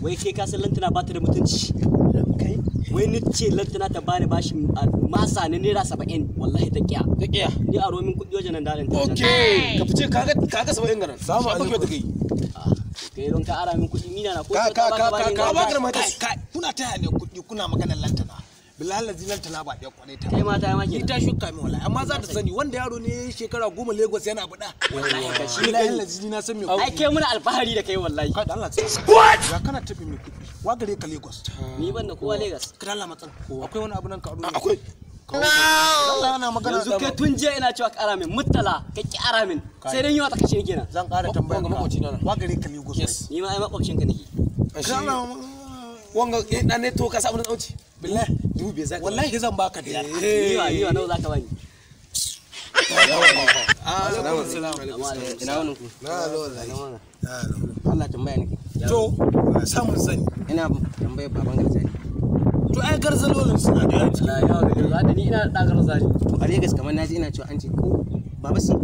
wai kai ka san lantana ba ta da mutunci kai wai ni ce lantana ta bani bashi masa ne naira 70 wallahi ta kiya ni a romin kudi wajen nan dalin ta okay ka fice kaga 70 garan samu a kyau ta kai kai don ka ara min kudi mina na ko ka ba ka mata kuna taya ne kudi kuna maganar lantana billahi lazinan tana ba da kwanai ta kai mata ya maki ita shuka mi wallahi amma za ta sani wanda yaro ne shekara 10 Lagos yana buda wallahi ka shi billahi lazini na san me ai kai muna alfahari da kai wallahi kai Allah ya kana tafi mi kudi wa gare ka Lagos ni ban da kowa Lagos kada Allah matsan akwai wani abu nan ka aro akwai Allah yana magana yanzu kai tun je ina cewa ƙara min mutala ka ki ƙara min sai dan yawa ta kashe ni kenan zan ƙara tambaya ga makoci na wa gare ka Lagos ni ma ai makwabcin ka nake wanga dan ne to ka samu dan dauci billahi dubi zaka wallahi zan baka da ni wa nawa zaka bani ina wannan ku Allah tambaya nake to samun sani ina tambayar baban garzali to ai garzalolin suna da yawa la yawa da da ni ina da garzali to a Lagos kamar naji ina cewa an ce ko baba si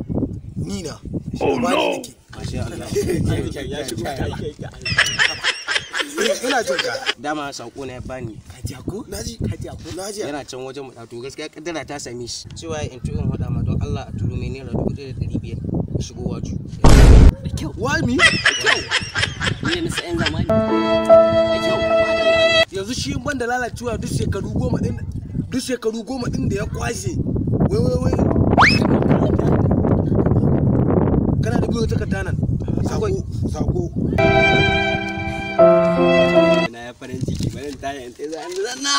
ni na ba ni nake masha Allah ya shigo kai ina jin ka dama sako na ya bani kaji ko naji yana can wajen mu to gaskiya kaddara ta same shi cewa in tu'in hada ma don Allah a turo mai naira 1500 shigo waju da kyau wai mi da kyau ni ne na sayan zamani da kyau yanzu shi ban da lalacewa duk shekaru 10 din da ya kwashe wai kana da biyo takarda nan sako ina ya farin ciki bari ta yi ta zan zanna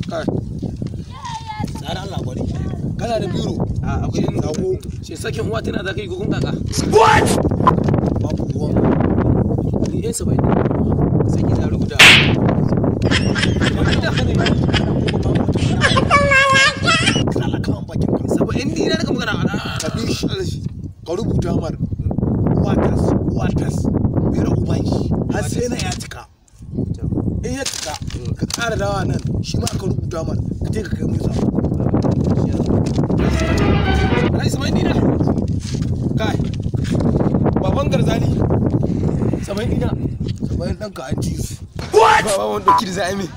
kai tsara Allah bari kana da biro akwai sako sai sakin uwa tana da kai gugun kaka what babu ruwan ni ɗan sabai sai ki da rubuta ka rubuta mar watas bera ubanki har sai na ya cika in ya cika ka ƙara dawa nan shi ma ka rubuta mar ka je ka kai mai sako alai samai dina kai baban garzali samai dina samai ɗanka an ci su What? Ba wanda kiri za a yi